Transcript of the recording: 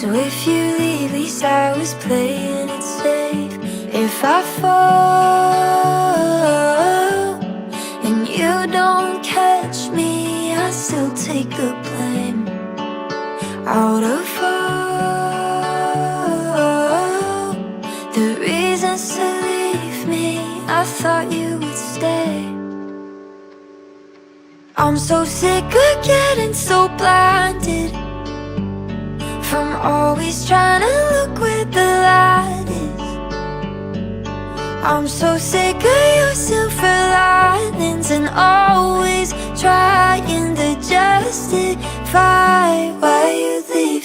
So if you leave, at least I was playing it safe. If I fall and you don't catch me, I still take the blame. Out of all the reasons to leave me, I thought you would stay. I'm so sick of getting so blinded from always trying to look where the light is. I'm so sick of your silver linings and always trying to justify why you leave